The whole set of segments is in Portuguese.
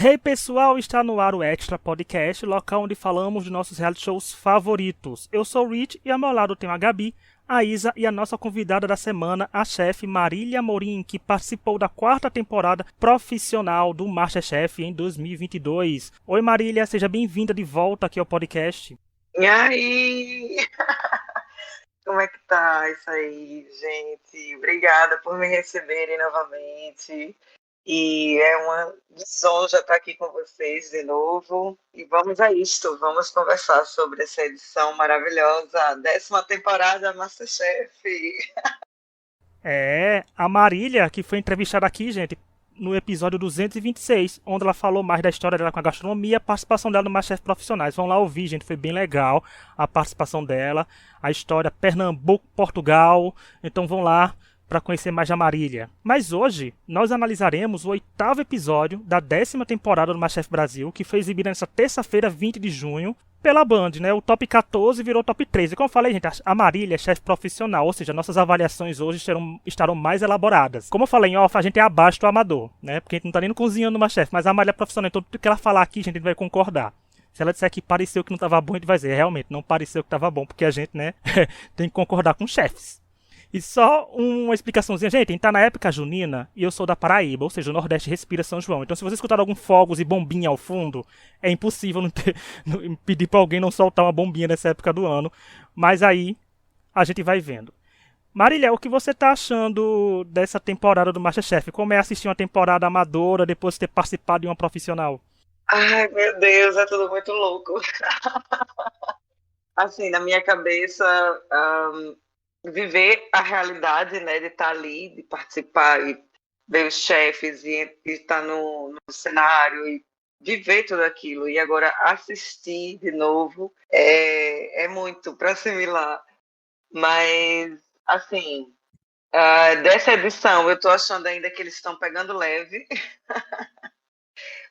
Hey pessoal, está no ar o Extra Podcast, local onde falamos de nossos reality shows favoritos. Eu sou o Rich e ao meu lado tenho a Gabi, a Isa e a nossa convidada da semana, a chefe Marília Amorim, que participou da 4ª temporada profissional do MasterChef em 2022. Oi Marília, seja bem-vinda de volta aqui ao podcast. E aí? Como é que tá isso aí, gente? Obrigada por me receberem novamente. E é uma lisonja estar aqui com vocês de novo. E vamos a isto, vamos conversar sobre essa edição maravilhosa, a 10ª temporada MasterChef. A Marília, que foi entrevistada aqui, gente, no episódio 226, onde ela falou mais da história dela com a gastronomia e a participação dela no MasterChef Profissionais. Vão lá ouvir, gente, foi bem legal a participação dela, a história Pernambuco, Portugal. Então vão lá para conhecer mais da Marília. Mas hoje nós analisaremos o 8º episódio da 10ª temporada do MasterChef Brasil, que foi exibido nessa terça-feira, 20 de junho, pela Band, né? O top 14 virou top 13. Como eu falei, gente, a Marília é chefe profissional, ou seja, nossas avaliações hoje estarão mais elaboradas. Como eu falei em off, a gente é abaixo do amador, né? Porque a gente não tá nem cozinhando no MasterChef, mas a Marília é profissional, então tudo que ela falar aqui, a gente vai concordar. Se ela disser que pareceu que não estava bom, a gente vai dizer, realmente, não pareceu que estava bom, porque a gente, né, tem que concordar com chefes. E só uma explicaçãozinha, gente, a gente tá na época junina e eu sou da Paraíba, ou seja, o Nordeste respira São João. Então se você escutar algum fogos e bombinha ao fundo, é impossível não pedir pra alguém não soltar uma bombinha nessa época do ano. Mas aí a gente vai vendo. Marília, o que você tá achando dessa temporada do MasterChef? Como é assistir uma temporada amadora depois de ter participado de uma profissional? Ai, meu Deus, é tudo muito louco. Assim, na minha cabeça, viver a realidade, né, de estar ali, de participar e ver os chefes e estar no cenário e viver tudo aquilo. E agora assistir de novo é muito para assimilar. Mas, assim, dessa edição, eu estou achando ainda que eles estão pegando leve.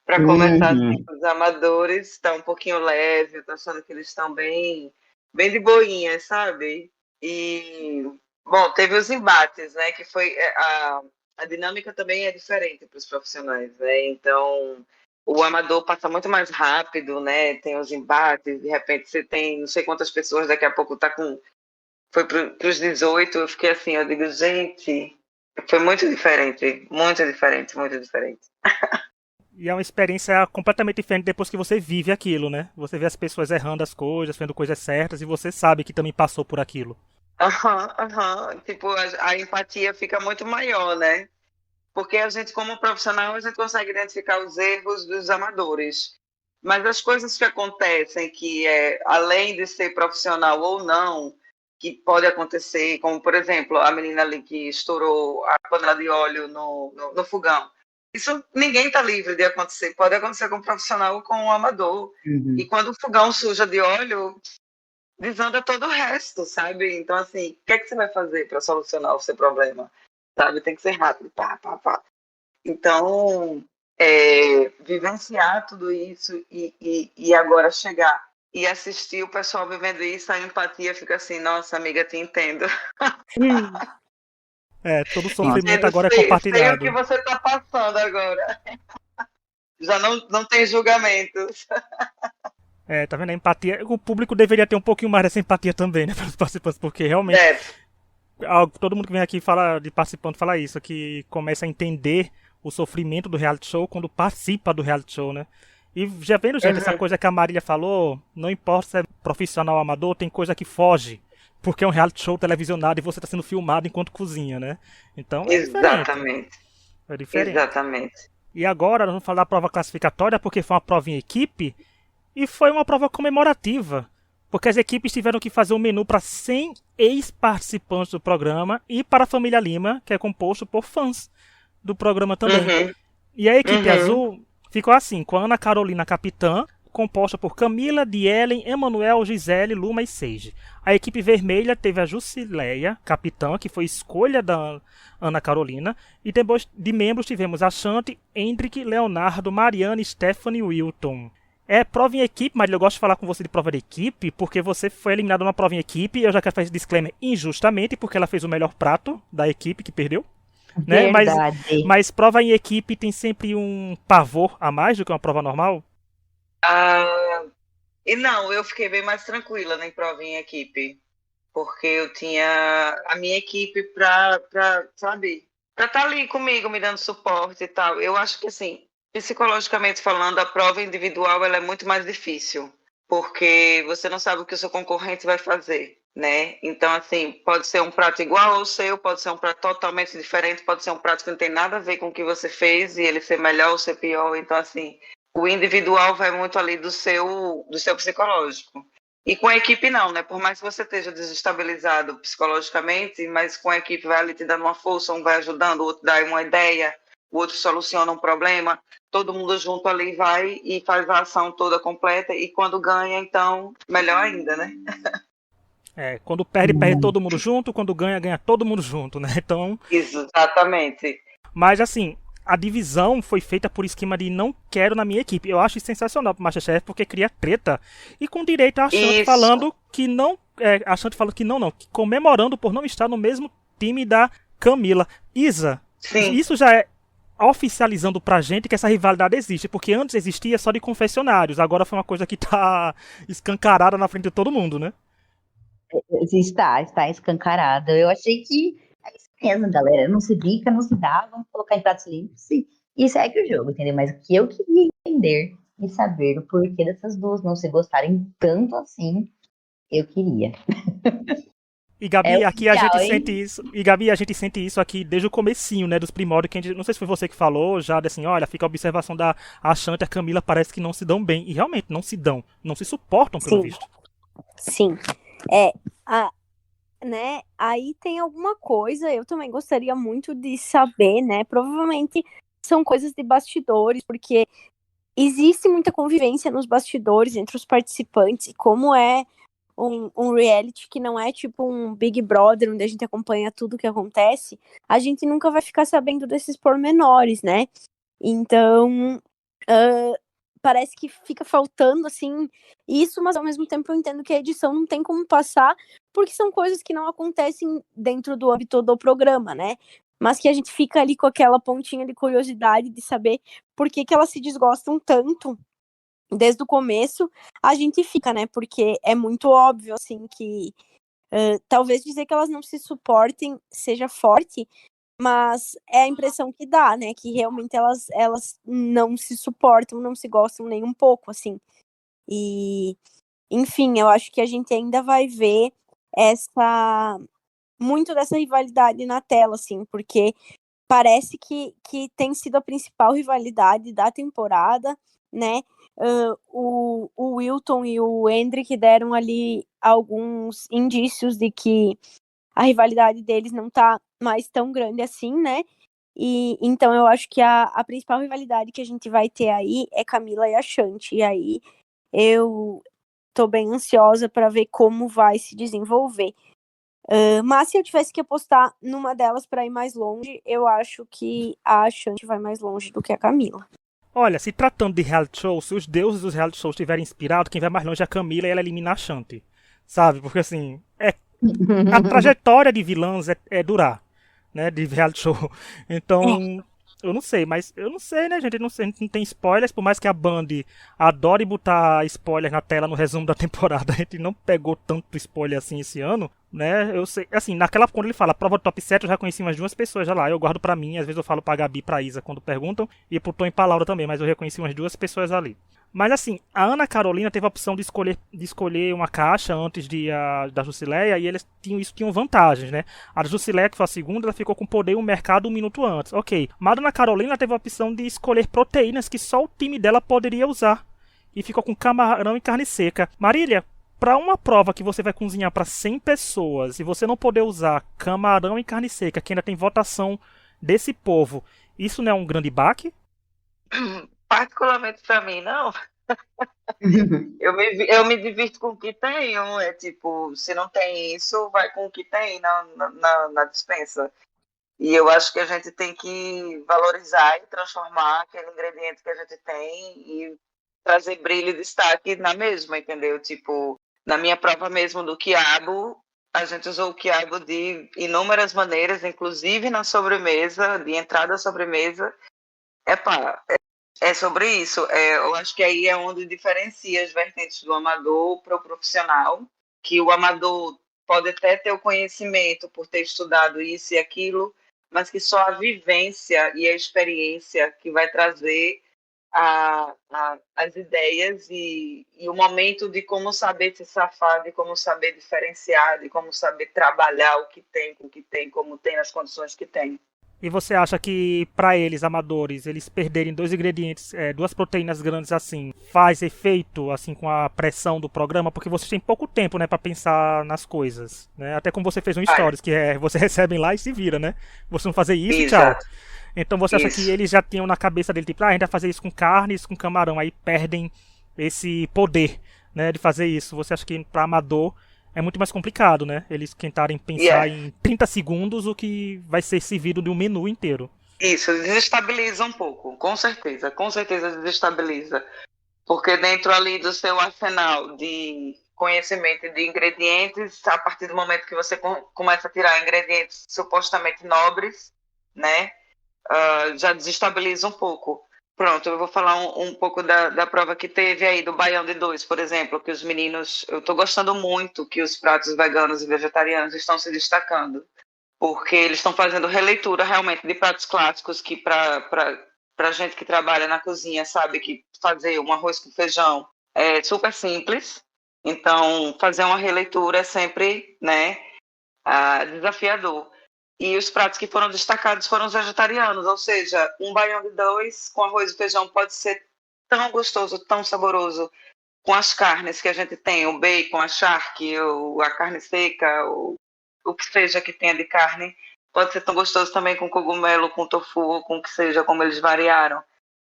Para começar, assim, os amadores estão um pouquinho leve, eu estou achando que eles estão bem de boinha, sabe? E, bom, teve os embates, né? Que foi a dinâmica também é diferente para os profissionais, né? Então, o amador passa muito mais rápido, né? Tem os embates, de repente você tem não sei quantas pessoas, daqui a pouco foi para os 18, eu fiquei assim, eu digo, gente, foi muito diferente, muito diferente, muito diferente. E é uma experiência completamente diferente depois que você vive aquilo, né? Você vê as pessoas errando as coisas, fazendo coisas certas, e você sabe que também passou por aquilo. Tipo, a empatia fica muito maior, né? Porque a gente, como profissional, a gente consegue identificar os erros dos amadores. Mas as coisas que acontecem, que além de ser profissional ou não, que pode acontecer, como, por exemplo, a menina ali que estourou a panela de óleo no fogão. Isso ninguém está livre de acontecer. Pode acontecer com um profissional ou com um amador. Uhum. E quando o fogão suja de óleo, desanda todo o resto, sabe? Então, assim, o que é que você vai fazer para solucionar o seu problema? Sabe? Tem que ser rápido. Pá, pá, pá. Então, vivenciar tudo isso e agora chegar e assistir o pessoal vivendo isso, a empatia fica assim, nossa, amiga, te entendo. Todo sofrimento agora é compartilhado. Sei o que você está passando agora. Já não tem julgamentos. Tá vendo? A empatia. O público deveria ter um pouquinho mais dessa empatia também, né? Para os participantes, porque realmente. Todo mundo que vem aqui de participante fala isso, que começa a entender o sofrimento do reality show quando participa do reality show, né? E já vendo, gente, essa coisa que a Marília falou, não importa se é profissional ou amador, tem coisa que foge. Porque é um reality show televisionado e você está sendo filmado enquanto cozinha, né? Então Exatamente. É diferente. Exatamente. E agora nós vamos falar da prova classificatória, porque foi uma prova em equipe e foi uma prova comemorativa. Porque as equipes tiveram que fazer um menu para 100 ex-participantes do programa e para a família Lima, que é composto por fãs do programa também. E a equipe azul ficou assim, com a Ana Carolina capitã, composta por Camila, Dielen, Emanuel, Gisele, Luma e Seiji. A equipe vermelha teve a Jusileia, capitã, que foi escolha da Ana Carolina. E depois de membros tivemos a Shanti, Hendrik, Leonardo, Mariana, Stephanie e Wilton. É prova em equipe, mas eu gosto de falar com você de prova de equipe, porque você foi eliminado numa prova em equipe. Eu já quero fazer esse disclaimer injustamente, porque ela fez o melhor prato da equipe que perdeu. né? Verdade. Mas prova em equipe tem sempre um pavor a mais do que uma prova normal? Ah, e não, eu fiquei bem mais tranquila na prova em equipe, porque eu tinha a minha equipe sabe, para estar ali comigo, me dando suporte e tal. Eu acho que, assim, psicologicamente falando, a prova individual ela é muito mais difícil, porque você não sabe o que o seu concorrente vai fazer, né? Então, assim, pode ser um prato igual ao seu, pode ser um prato totalmente diferente, pode ser um prato que não tem nada a ver com o que você fez e ele ser melhor ou ser pior. Então, assim, o individual vai muito ali do seu psicológico. E com a equipe não, né? Por mais que você esteja desestabilizado psicologicamente, mas com a equipe vai ali te dando uma força, um vai ajudando, o outro dá uma ideia, o outro soluciona um problema, todo mundo junto ali vai e faz a ação toda completa, e quando ganha, então, melhor ainda, né? Quando perde, perde todo mundo junto, quando ganha, ganha todo mundo junto, né? Então, Exatamente. mas assim, a divisão foi feita por esquema de não quero na minha equipe. Eu acho isso sensacional pro MasterChef porque cria treta. E com direito a Ashanti Isso. falando que não. A Ashanti falando que não, que comemorando por não estar no mesmo time da Camila. Isa, Sim. isso já é oficializando pra gente que essa rivalidade existe, porque antes existia só de confessionários, agora foi uma coisa que tá escancarada na frente de todo mundo, né? Está escancarado. Eu achei que é isso mesmo, galera. Não se bica, não se dá, vamos colocar em pratos limpos e segue o jogo, entendeu? Mas o que eu queria entender e saber o porquê dessas duas não se gostarem tanto assim, eu queria. E É Gabi, aqui a oficial, gente hein? sente isso. E Gabi, a gente sente isso aqui desde o comecinho, né, dos primórdios, que a gente, não sei se foi você que falou, já assim, olha, fica a observação da Ashanti e a Camila parece que não se dão bem. E realmente não se dão, não se suportam, pelo Sim. visto. Sim. Né? Aí tem alguma coisa, eu também gostaria muito de saber, né? Provavelmente são coisas de bastidores, porque existe muita convivência nos bastidores entre os participantes, e como é um reality que não é tipo um Big Brother, onde a gente acompanha tudo que acontece, a gente nunca vai ficar sabendo desses pormenores, né? Então, parece que fica faltando, assim, isso, mas ao mesmo tempo eu entendo que a edição não tem como passar, porque são coisas que não acontecem dentro do âmbito do programa, né? Mas que a gente fica ali com aquela pontinha de curiosidade de saber por que elas se desgostam tanto desde o começo, a gente fica, né? Porque é muito óbvio, assim, que talvez dizer que elas não se suportem seja forte, mas é a impressão que dá, né? Que realmente elas não se suportam, não se gostam nem um pouco, assim. E, enfim, eu acho que a gente ainda vai ver muito dessa rivalidade na tela, assim, porque parece que tem sido a principal rivalidade da temporada, né? O Wilton e o Hendrick deram ali alguns indícios de que a rivalidade deles não tá mais tão grande assim, né? E então eu acho que a principal rivalidade que a gente vai ter aí é Camila e Ashanti. E aí eu tô bem ansiosa para ver como vai se desenvolver. Mas se eu tivesse que apostar numa delas para ir mais longe, eu acho que a Ashanti vai mais longe do que a Camila. Olha, se tratando de reality show, se os deuses dos reality shows estiverem inspirados, quem vai mais longe é a Camila e ela elimina a Ashanti. Sabe? Porque assim, a trajetória de vilãs é durar, né? De reality show. Então, eu não sei, mas eu não sei, né, gente? A gente não tem spoilers, por mais que a Band adore botar spoilers na tela no resumo da temporada, a gente não pegou tanto spoiler assim esse ano, né? Eu sei, assim, quando ele fala prova do top 7, eu já conheci umas duas pessoas já lá. Eu guardo pra mim, às vezes eu falo pra Gabi e pra Isa quando perguntam, e pro Tom e pra Laura também, mas eu reconheci umas duas pessoas ali. Mas assim, a Ana Carolina teve a opção de escolher uma caixa antes da Jusileia, e eles tinham vantagens, né? A Jusileia, que foi a segunda, ela ficou com poder no mercado um minuto antes. Ok. Mas a Ana Carolina teve a opção de escolher proteínas que só o time dela poderia usar. E ficou com camarão e carne seca. Marília, para uma prova que você vai cozinhar para 100 pessoas e você não poder usar camarão e carne seca, que ainda tem votação desse povo, isso não é um grande baque? Particularmente para mim, não. Eu me divirto com o que tenho. É tipo, se não tem isso, vai com o que tem na dispensa. E eu acho que a gente tem que valorizar e transformar aquele ingrediente que a gente tem e trazer brilho e destaque na mesma, entendeu? Tipo, na minha prova mesmo do quiabo, a gente usou o quiabo de inúmeras maneiras, inclusive na sobremesa, de entrada à sobremesa. Epá, é sobre isso. Eu acho que aí é onde diferencia as vertentes do amador para o profissional, que o amador pode até ter o conhecimento por ter estudado isso e aquilo, mas que só a vivência e a experiência que vai trazer as ideias e o momento de como saber se safar, de como saber diferenciar, de como saber trabalhar o que tem, com o que tem, como tem, nas condições que tem. E você acha que para eles, amadores, eles perderem dois ingredientes, duas proteínas grandes assim, faz efeito assim com a pressão do programa? Porque vocês têm pouco tempo, né, para pensar nas coisas, né? Até como você fez um stories, que você recebem lá e se vira, né? Você não fazer isso, Exato. tchau. Então você acha que eles já tinham na cabeça dele, tipo, a gente vai fazer isso com carne, isso com camarão, aí perdem esse poder, né, de fazer isso. Você acha que para amador é muito mais complicado, né? Eles tentarem pensar em 30 segundos o que vai ser servido de um menu inteiro. Isso, desestabiliza um pouco, com certeza desestabiliza. Porque dentro ali do seu arsenal de conhecimento de ingredientes, a partir do momento que você começa a tirar ingredientes supostamente nobres, né, já desestabiliza um pouco. Pronto, eu vou falar um pouco da prova que teve aí, do Baião de 2, por exemplo, que os meninos... Eu estou gostando muito que os pratos veganos e vegetarianos estão se destacando, porque eles estão fazendo releitura realmente de pratos clássicos que para gente que trabalha na cozinha sabe que fazer um arroz com feijão é super simples, então fazer uma releitura é sempre, né, desafiador. E os pratos que foram destacados foram os vegetarianos, ou seja, um baião de 2 com arroz e feijão pode ser tão gostoso, tão saboroso, com as carnes que a gente tem, o bacon, a charque, a carne seca, o que seja que tenha de carne, pode ser tão gostoso também com cogumelo, com tofu, com o que seja, como eles variaram.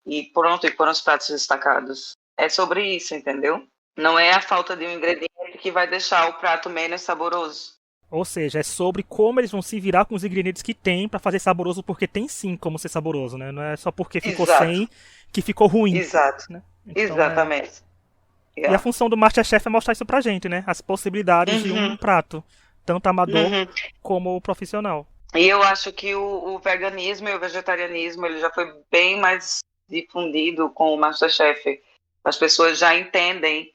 E pronto, e foram os pratos destacados. É sobre isso, entendeu? Não é a falta de um ingrediente que vai deixar o prato menos saboroso. Ou seja, é sobre como eles vão se virar com os ingredientes que tem pra fazer saboroso, porque tem sim como ser saboroso, né? Não é só porque ficou sem que ficou ruim. Exato. Né? Então, exatamente. E a função do Masterchef é mostrar isso pra gente, né? As possibilidades de um prato, tanto amador como o profissional. E eu acho que o veganismo e o vegetarianismo ele já foi bem mais difundido com o Masterchef. As pessoas já entendem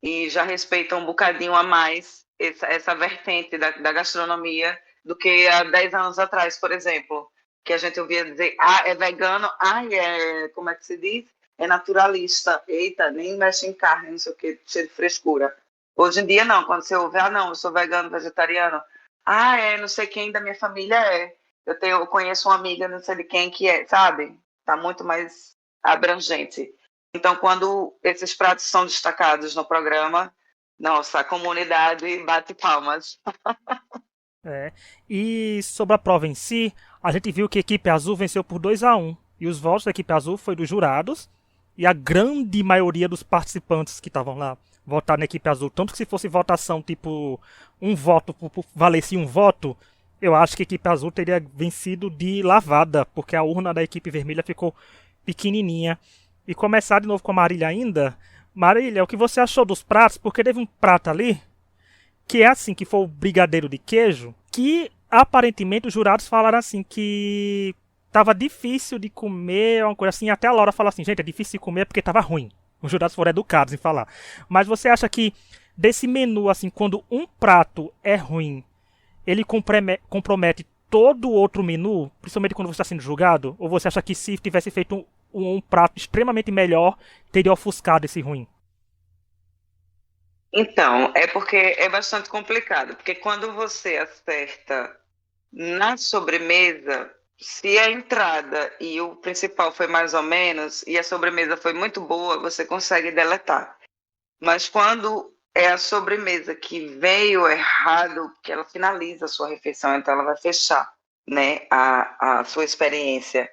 e já respeitam um bocadinho a mais essa vertente da gastronomia do que há 10 anos atrás, por exemplo, que a gente ouvia dizer, é vegano, como é que se diz? É naturalista, eita, nem mexe em carne, não sei o que, cheio de frescura. Hoje em dia não, quando você ouve, não, eu sou vegano, vegetariano, não sei quem da minha família é, eu conheço uma amiga, não sei de quem que é, sabe? Tá muito mais abrangente. Então, quando esses pratos são destacados no programa, nossa, a comunidade bate palmas. E sobre a prova em si, a gente viu que a equipe azul venceu por 2-1. E os votos da equipe azul foi dos jurados. E a grande maioria dos participantes que estavam lá votaram na equipe azul. Tanto que se fosse votação, tipo, um voto valecia um voto, eu acho que a equipe azul teria vencido de lavada, porque a urna da equipe vermelha ficou pequenininha. E começar de novo com a Marília ainda. Marília, o que você achou dos pratos? Porque teve um prato ali, que é assim, que foi o brigadeiro de queijo, que aparentemente os jurados falaram assim, que tava difícil de comer, uma coisa assim, até a Laura falou assim, gente, é difícil de comer porque tava ruim. Os jurados foram educados em falar. Mas você acha que desse menu, assim, quando um prato é ruim, ele compromete todo o outro menu, principalmente quando você está sendo julgado? Ou você acha que se tivesse feito um prato extremamente melhor, teria ofuscado esse ruim? Então, é porque é bastante complicado, porque quando você acerta na sobremesa, se a entrada e o principal foi mais ou menos, e a sobremesa foi muito boa, você consegue deletar. Mas quando é a sobremesa que veio errado, que ela finaliza a sua refeição, então ela vai fechar, né, a sua experiência.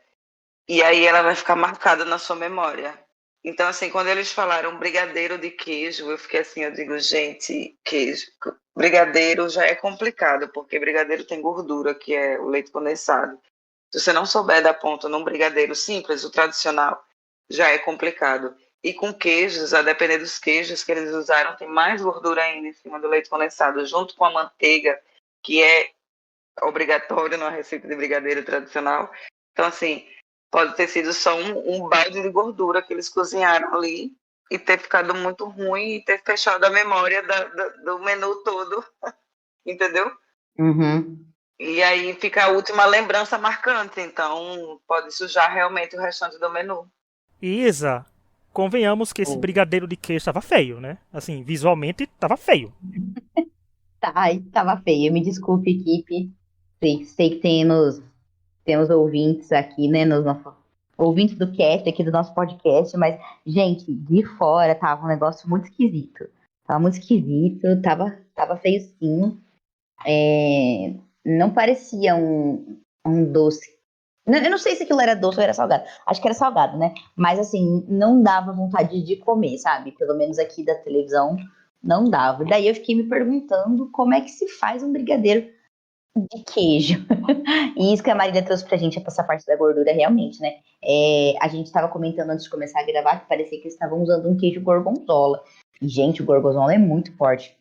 E aí ela vai ficar marcada na sua memória. Então, assim, quando eles falaram brigadeiro de queijo, eu fiquei assim, eu digo, gente, queijo. Brigadeiro já é complicado, porque brigadeiro tem gordura, que é o leite condensado. Se você não souber dar ponto num brigadeiro simples, o tradicional, já é complicado. e com queijos, a depender dos queijos que eles usaram, tem mais gordura ainda em cima do leite condensado, junto com a manteiga, que é obrigatório numa receita de brigadeiro tradicional. Então, assim, pode ter sido só um balde de gordura que eles cozinharam ali e ter ficado muito ruim e ter fechado a memória do menu todo, entendeu? Uhum. E aí fica a última lembrança marcante, então pode sujar realmente o restante do menu. Isa, convenhamos que esse brigadeiro de queijo tava feio, né? Assim, visualmente tava feio. Tá, ai, tava feio. Me desculpe, equipe. Sei que temos ouvintes aqui, né? Ouvintes do cast aqui do nosso podcast, mas, gente, de fora tava um negócio muito esquisito. Tava muito esquisito, tava feio sim. Não parecia um doce. Eu não sei se aquilo era doce ou era salgado. Acho que era salgado, né? Mas assim, não dava vontade de comer, sabe? Pelo menos aqui da televisão, não dava. Daí eu fiquei me perguntando como é que se faz um brigadeiro de queijo. E isso que a Marília trouxe pra gente, essa parte da gordura, realmente, né? A gente tava comentando antes de começar a gravar que parecia que eles estavam usando um queijo gorgonzola. E, gente, o gorgonzola é muito forte.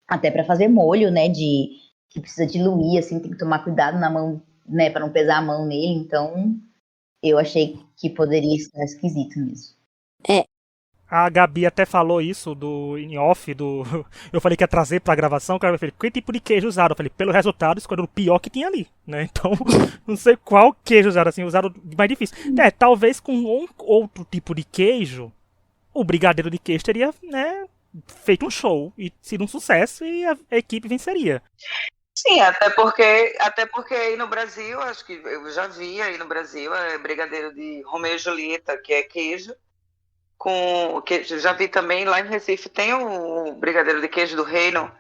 Até pra fazer molho, né? Que precisa diluir, assim, tem que tomar cuidado na mão, né? Pra não pesar a mão nele. Então, eu achei que poderia estar esquisito mesmo. A Gabi até falou isso em off do. Eu falei que ia trazer pra gravação, o cara falou, que tipo de queijo usaram? Eu falei, pelo resultado, escolheram o pior que tinha ali, né? Então, não sei qual queijo usaram, assim, usaram o mais difícil. Talvez com um outro tipo de queijo, o brigadeiro de queijo teria, né, feito um show e sido um sucesso e a equipe venceria. Sim, até porque aí no Brasil, acho que eu já vi aí no Brasil, brigadeiro de Romeu e Julieta, que é queijo, já vi também lá em Recife, tem o brigadeiro de queijo do Reino,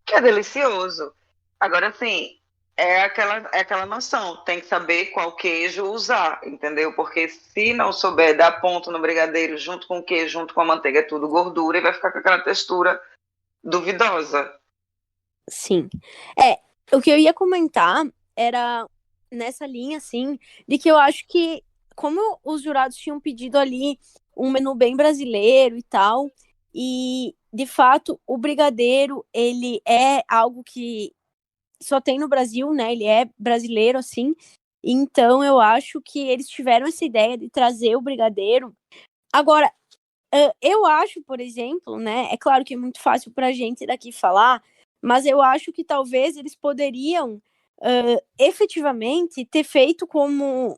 que é delicioso. Agora, assim, é aquela noção, tem que saber qual queijo usar, entendeu? Porque se não souber dar ponto no brigadeiro, junto com o queijo, junto com a manteiga, é tudo gordura, e vai ficar com aquela textura duvidosa. Sim. O que eu ia comentar era nessa linha, assim, de que eu acho que, como os jurados tinham pedido ali um menu bem brasileiro e tal, e de fato o brigadeiro, ele é algo que só tem no Brasil, né? Ele é brasileiro, assim. Então eu acho que eles tiveram essa ideia de trazer o brigadeiro. Agora, eu acho, por exemplo, né? É claro que é muito fácil pra gente daqui falar, mas eu acho que talvez eles poderiam efetivamente ter feito como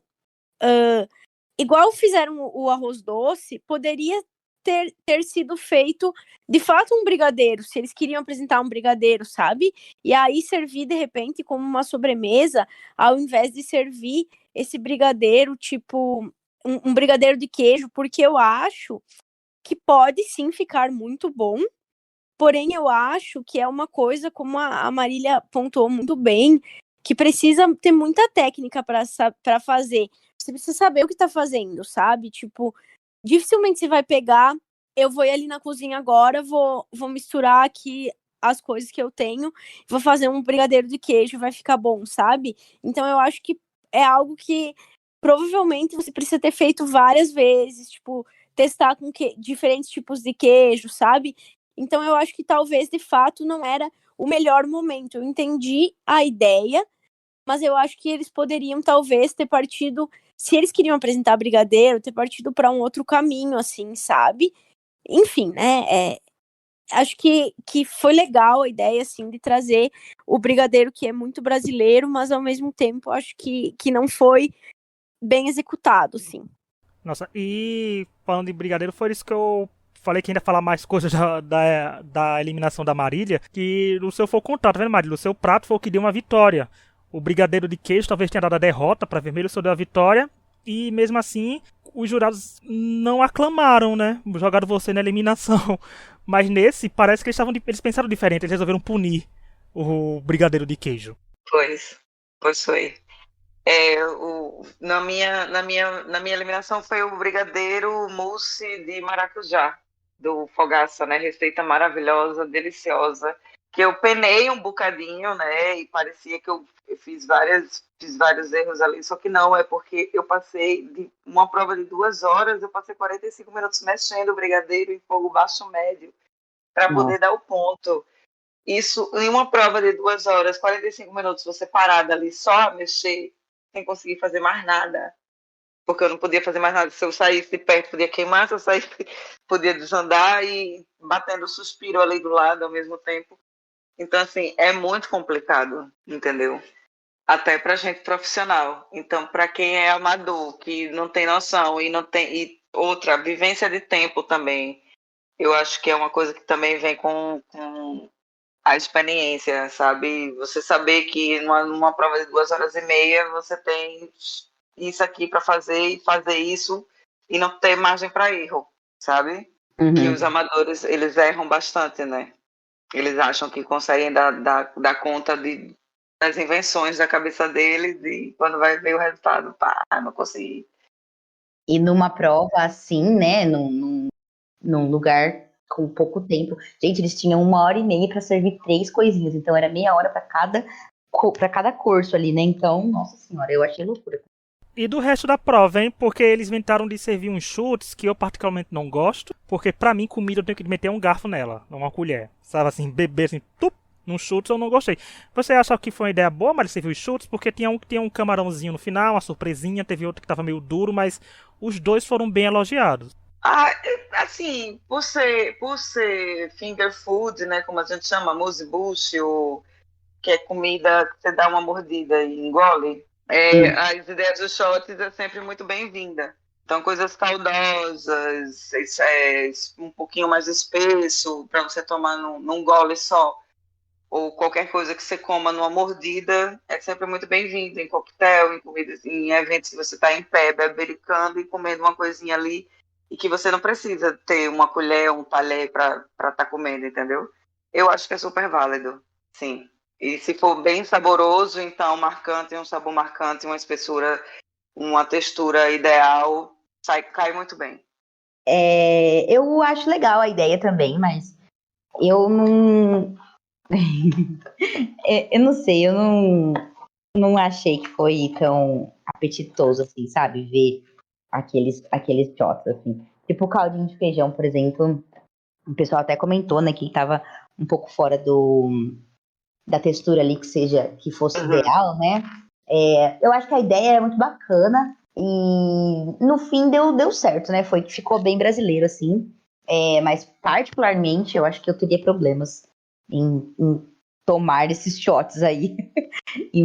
igual fizeram o arroz doce, poderia ter sido feito de fato um brigadeiro, se eles queriam apresentar um brigadeiro, sabe? E aí servir de repente como uma sobremesa, ao invés de servir esse brigadeiro, tipo um brigadeiro de queijo, porque eu acho que pode sim ficar muito bom. Porém, eu acho que é uma coisa, como a Marília pontuou muito bem, que precisa ter muita técnica para fazer. Você precisa saber o que tá fazendo, sabe? Tipo, dificilmente você vai pegar, eu vou ir ali na cozinha agora, vou misturar aqui as coisas que eu tenho, vou fazer um brigadeiro de queijo, vai ficar bom, sabe? Então eu acho que é algo que provavelmente você precisa ter feito várias vezes, tipo, testar com diferentes tipos de queijo, sabe? Então eu acho que talvez de fato não era o melhor momento. Eu entendi a ideia, mas eu acho que eles poderiam talvez ter partido, se eles queriam apresentar brigadeiro, ter partido para um outro caminho, assim, sabe? Enfim, né? Acho que foi legal a ideia, assim, de trazer o brigadeiro, que é muito brasileiro, mas ao mesmo tempo acho que não foi bem executado, sim. Nossa, e falando de brigadeiro, foi isso que eu falei que ainda falar mais coisas da eliminação da Marília, que o seu foi o contrário, tá vendo, Marília? O seu prato foi o que deu uma vitória. O brigadeiro de queijo talvez tenha dado a derrota para vermelho, o seu deu a vitória, e mesmo assim, os jurados não aclamaram, né? Jogaram você na eliminação. Mas nesse, parece que eles pensaram diferente, eles resolveram punir o brigadeiro de queijo. Pois foi. Na minha eliminação foi o brigadeiro mousse de maracujá, do Fogaça, né? Receita maravilhosa, deliciosa, que eu penei um bocadinho, né? E parecia que eu fiz vários erros ali, só que não, é porque eu passei de uma prova de 2 horas, eu passei 45 minutos mexendo o brigadeiro em fogo baixo médio para poder dar o ponto. Isso, em uma prova de 2 horas, 45 minutos, você parada ali só a mexer, sem conseguir fazer mais nada. Porque eu não podia fazer mais nada. Se eu saísse de perto, podia queimar. Se eu saísse, podia desandar e batendo suspiro ali do lado ao mesmo tempo. Então, assim, é muito complicado, entendeu? Até para gente profissional. Então, para quem é amador, que não tem noção e não tem... E outra, vivência de tempo também. Eu acho que é uma coisa que também vem com a experiência, sabe? Você saber que numa prova de 2 horas e meia você tem isso aqui para fazer e fazer isso e não ter margem para erro, sabe? Que os amadores, eles erram bastante, né? Eles acham que conseguem dar conta das invenções da cabeça deles e quando vai ver o resultado, pá, não consegui. E numa prova assim, né, num lugar com pouco tempo. Gente, eles tinham 1h30 para servir 3 coisinhas, então era meia hora para cada curso ali, né? Então, nossa senhora, eu achei loucura. E do resto da prova, hein? Porque eles inventaram de servir uns chutes que eu particularmente não gosto. Porque pra mim, comida eu tenho que meter um garfo nela, não uma colher. Sabe assim, beber assim, tup, num chutes eu não gostei. Você acha que foi uma ideia boa, mas ele serviu os chutes? Porque tinha um camarãozinho no final, uma surpresinha, teve outro que tava meio duro, mas os dois foram bem elogiados. Assim, por ser finger food, né, como a gente chama, amuse-bouche, que é comida que você dá uma mordida e engole, as ideias dos shots é sempre muito bem-vinda. Então, coisas caldosas, um pouquinho mais espesso, para você tomar num gole só, ou qualquer coisa que você coma numa mordida, é sempre muito bem-vindo, em coquetel, em comidas, em eventos que você está em pé, bebericando e comendo uma coisinha ali, e que você não precisa ter uma colher, um talher para estar comendo, entendeu? Eu acho que é super válido, sim. E se for bem saboroso, então marcante, um sabor marcante, uma espessura, uma textura ideal, cai muito bem. Eu acho legal a ideia também, mas eu não... eu não sei, eu não achei que foi tão apetitoso, assim, sabe? Ver aqueles shots, assim. Tipo o caldinho de feijão, por exemplo. O pessoal até comentou, né, que tava um pouco fora da textura ali que fosse ideal, né? Eu acho que a ideia era muito bacana e no fim deu certo, né? Ficou bem brasileiro, assim. Mas particularmente eu acho que eu teria problemas em tomar esses shots aí.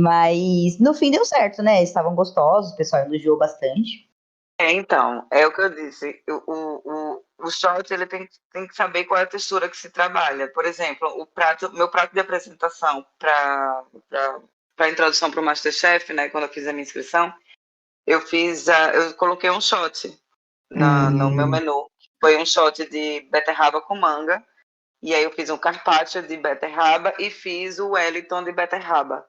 Mas no fim deu certo, né? Estavam gostosos, o pessoal elogiou bastante. Então, é o que eu disse. O shot ele tem que saber qual é a textura que se trabalha. Por exemplo, meu prato de apresentação para a introdução para o MasterChef, né? Quando eu fiz a minha inscrição, eu coloquei um shot no meu menu. Foi um shot de beterraba com manga. E aí eu fiz um carpaccio de beterraba e fiz o Wellington de beterraba.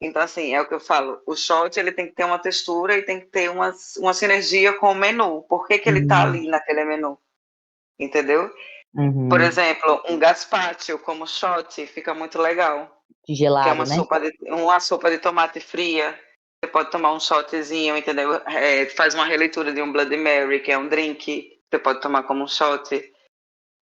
Então, assim, é o que eu falo, o shot ele tem que ter uma textura e tem que ter uma sinergia com o menu. Por que ele está ali naquele menu? Entendeu? Por exemplo, um gazpacho como shot fica muito legal. Gelado, que é uma né? sopa de tomate fria. Você pode tomar um shotzinho, entendeu? Faz uma releitura de um Bloody Mary, que é um drink. Você pode tomar como um shot,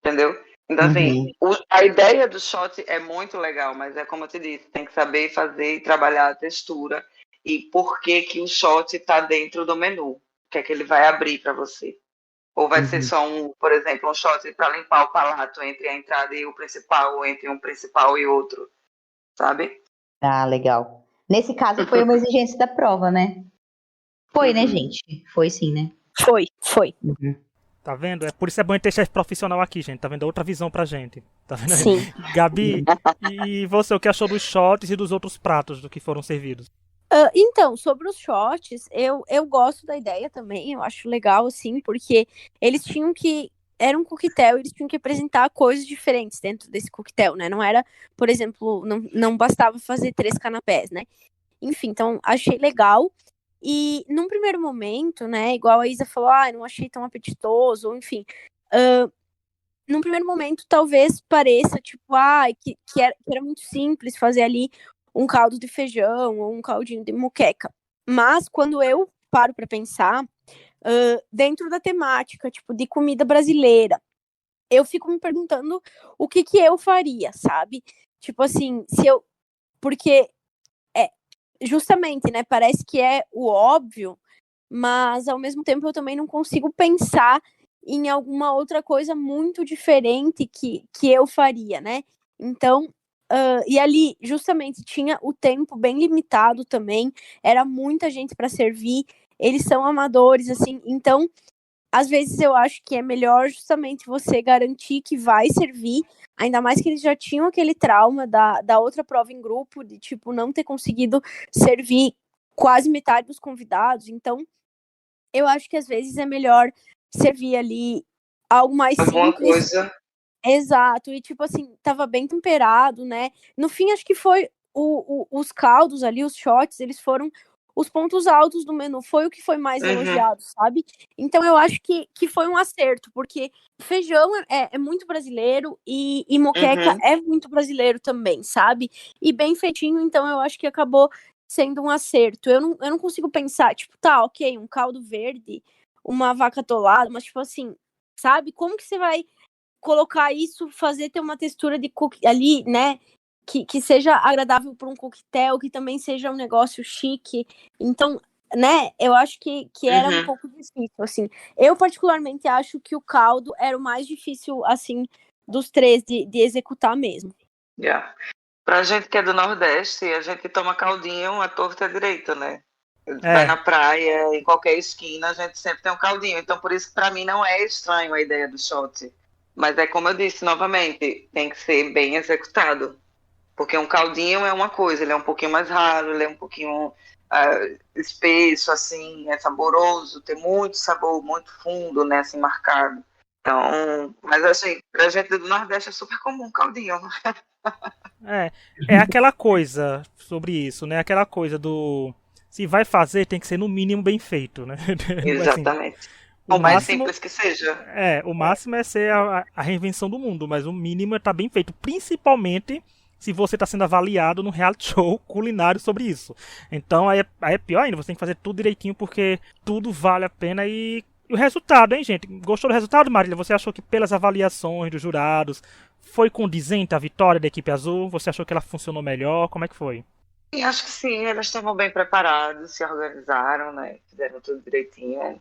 entendeu? Então, assim, a ideia do shot é muito legal, mas é como eu te disse, tem que saber fazer e trabalhar a textura e por que o shot está dentro do menu, o que é que ele vai abrir para você. Ou vai ser só por exemplo, um shot para limpar o palato entre a entrada e o principal, ou entre um principal e outro, sabe? Ah, legal. Nesse caso foi uma exigência da prova, né? Foi, né, gente? Foi sim, né? Foi. Tá vendo? É por isso é bom ter chefe profissional aqui, gente. Tá vendo? Outra visão pra gente. Tá vendo? Sim. Gabi, e você, o que achou dos shots e dos outros pratos do que foram servidos? Então, sobre os shots, eu gosto da ideia também, eu acho legal, assim, porque eles tinham que... Era um coquetel, eles tinham que apresentar coisas diferentes dentro desse coquetel, né? Não era, por exemplo, não bastava fazer 3 canapés, né? Enfim, então, achei legal. E, num primeiro momento, né, igual a Isa falou, não achei tão apetitoso, enfim... num primeiro momento, talvez pareça, tipo, que era muito simples fazer ali um caldo de feijão ou um caldinho de moqueca. Mas, quando eu paro para pensar, dentro da temática, tipo, de comida brasileira, eu fico me perguntando o que eu faria, sabe? Tipo assim, porque, justamente, né, parece que é o óbvio, mas, ao mesmo tempo, eu também não consigo pensar em alguma outra coisa muito diferente que eu faria, né? Então, e ali, justamente, tinha o tempo bem limitado também, era muita gente para servir, eles são amadores, assim, então, às vezes eu acho que é melhor justamente você garantir que vai servir, ainda mais que eles já tinham aquele trauma da outra prova em grupo, de, tipo, não ter conseguido servir quase metade dos convidados, então, eu acho que às vezes é melhor servir ali algo mais Alguma simples. coisa. Exato, e tipo assim, tava bem temperado, né? No fim, acho que foi os caldos ali, os shots, eles foram os pontos altos do menu, foi o que foi mais elogiado, sabe? Então eu acho que foi um acerto, porque feijão é muito brasileiro e moqueca é muito brasileiro também, sabe? E bem feitinho, então eu acho que acabou sendo um acerto. Eu não consigo pensar, tipo, tá, ok, um caldo verde, uma vaca atolada, mas tipo assim, sabe? Como que você vai colocar isso, fazer ter uma textura de ali, né? Que seja agradável para um coquetel, que também seja um negócio chique. Então, né, eu acho que era um pouco difícil, assim. Eu, particularmente, acho que o caldo era o mais difícil, assim, dos três de executar mesmo. Yeah. Pra gente que é do Nordeste, a gente toma caldinho à torta direita, né? Vai na praia, em qualquer esquina, a gente sempre tem um caldinho. Então, por isso, para mim, não é estranho a ideia do shot. Mas é como eu disse, novamente, tem que ser bem executado. Porque um caldinho é uma coisa, ele é um pouquinho mais raro, ele é um pouquinho espesso, assim, é saboroso, tem muito sabor, muito fundo, né, assim, marcado. Então, mas assim, pra gente do Nordeste é super comum caldinho. É aquela coisa sobre isso, né? Aquela coisa do... Se vai fazer, tem que ser no mínimo bem feito, né? Exatamente. Assim, O mais simples que seja. O máximo é ser a reinvenção do mundo, mas o mínimo é estar bem feito. Principalmente se você está sendo avaliado no reality show culinário sobre isso. Então aí é pior ainda, você tem que fazer tudo direitinho porque tudo vale a pena e o resultado, hein, gente? Gostou do resultado, Marília? Você achou que pelas avaliações dos jurados foi condizente a vitória da equipe azul? Você achou que ela funcionou melhor? Como é que foi? E acho que sim, eles estavam bem preparados, se organizaram, né? Fizeram tudo direitinho.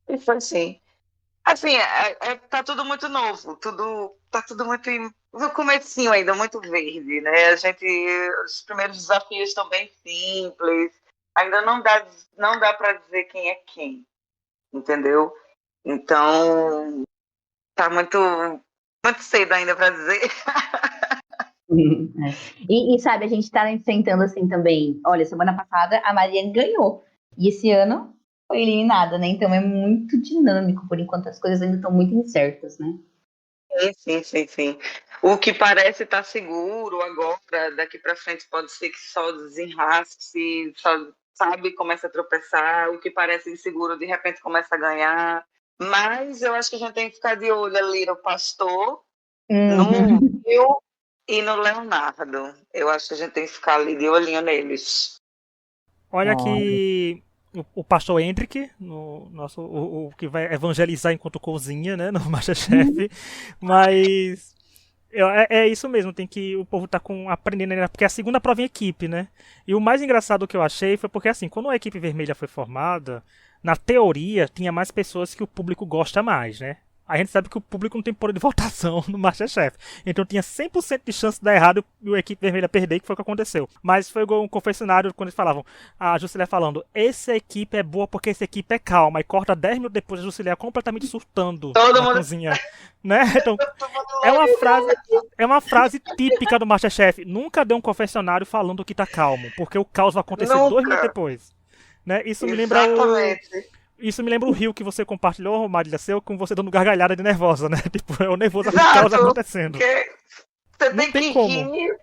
E foi sim. Assim, tá tudo muito novo, tá tudo muito no comecinho ainda, muito verde, né? Os primeiros desafios estão bem simples, ainda não dá para dizer quem é quem, entendeu? Então, tá muito cedo ainda para dizer. E sabe, a gente tá enfrentando assim também. Olha, semana passada a Mariane ganhou. E esse ano foi eliminada, né? Então é muito dinâmico, por enquanto as coisas ainda estão muito incertas, né? Sim. O que parece estar seguro agora, daqui para frente pode ser que só desenrasque, só, sabe, começa a tropeçar. O que parece inseguro, de repente começa a ganhar. Mas eu acho que a gente tem que ficar de olho ali no Pastor, no Will e no Leonardo. Eu acho que a gente tem que ficar ali de olhinho neles. Olha que o pastor Hendrick, o que vai evangelizar enquanto cozinha, né, no MasterChef, mas é isso mesmo, o povo tá aprendendo ainda, porque é a segunda prova em equipe, né, e o mais engraçado que eu achei foi porque, assim, quando a equipe vermelha foi formada, na teoria, tinha mais pessoas que o público gosta mais, né. A gente sabe que o público não tem poder de votação no MasterChef. Então tinha 100% de chance de dar errado e a equipe vermelha perder, que foi o que aconteceu. Mas foi igual um confessionário quando eles falavam. A Jusilia falando, essa equipe é boa porque essa equipe é calma. E corta 10 minutos depois a Jusilia completamente surtando na cozinha. Né? Então, é uma frase típica do MasterChef. Nunca dê um confessionário falando que tá calmo, porque o caos vai acontecer 2 minutos depois. Né? Isso me lembra o rio que você compartilhou, Marília, com você dando gargalhada de nervosa, né? Tipo, é o nervoso com o caos acontecendo. Você não tem como rir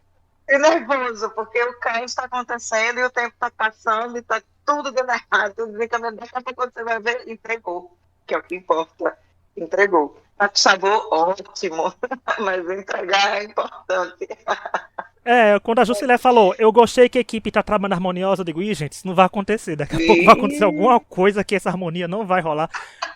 e nervoso, porque o caos está acontecendo e o tempo está passando e está tudo dando errado, tudo desencaminhando. Daqui a pouco você vai ver, entregou, que é o que importa. entregou. Tá com sabor ótimo, mas entregar é importante. Quando a Jusilé falou, eu gostei que a equipe tá trabalhando harmoniosa, eu digo, ih, gente, isso não vai acontecer. Daqui a pouco vai acontecer E... alguma coisa que essa harmonia não vai rolar.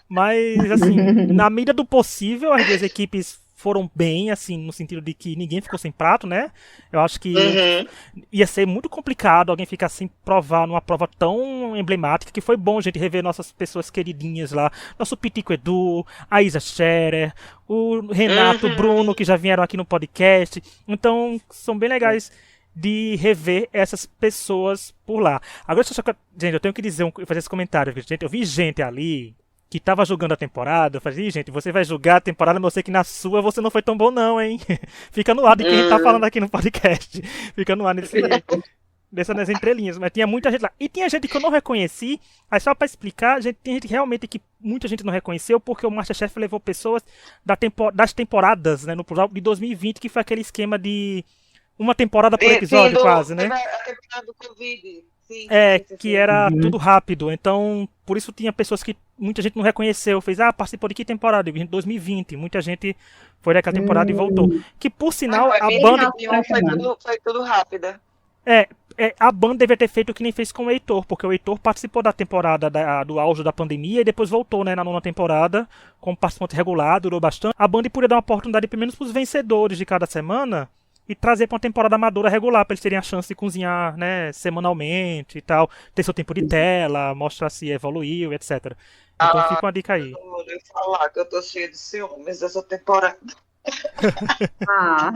Mas, assim, na medida do possível, as duas equipes foram bem, assim, no sentido de que ninguém ficou sem prato, né? Eu acho que Uhum. ia ser muito complicado alguém ficar sem provar numa prova tão emblemática, que foi bom, gente, rever nossas pessoas queridinhas lá. Nosso Pitico Edu, a Isa Scherer, o Renato, o Bruno, Uhum. que já vieram aqui no podcast. Então, são bem legais de rever essas pessoas por lá. Agora, gente, eu tenho que dizer, fazer esse comentário. Gente, eu vi gente ali que tava jogando a temporada. Eu falei, "Ih, gente, você vai jogar a temporada, mas eu sei que na sua você não foi tão bom, não, hein? Fica no ar de quem a gente tá falando Uhum. aqui no podcast. Fica no ar nessas entrelinhas. Mas tinha muita gente lá. E tinha gente que eu não reconheci. Aí só pra explicar, gente, tem gente realmente que muita gente não reconheceu, porque o Masterchef levou pessoas das temporadas, né, no plural, de 2020, que foi aquele esquema de uma temporada por Sim, episódio, quase, teve né? a temporada do Covid. Sim, sim, É, sim, sim, que sim. era Uhum. tudo rápido. Então, por isso tinha pessoas que muita gente não reconheceu. Fez, participou de que temporada? Eu digo, 2020. Muita gente foi daquela temporada e voltou. Hum, Que, por Ah, sinal, foi a bem Band. rápido2021, pra chamar. foi tudo rápida. É, a Band deveria ter feito o que nem fez com o Heitor, porque o Heitor participou da temporada do auge da pandemia e depois voltou, né, na nona temporada, como participante regular, durou bastante. A Band podia dar uma oportunidade, pelo menos, pros vencedores de cada semana e trazer pra uma temporada amadora regular, pra eles terem a chance de cozinhar, né, semanalmente e tal, ter seu tempo de tela, mostrar se evoluiu, etc. Então Ah, fica uma dica aí. não vou nem falar que eu tô cheia de ciúmes dessa temporada. Ah,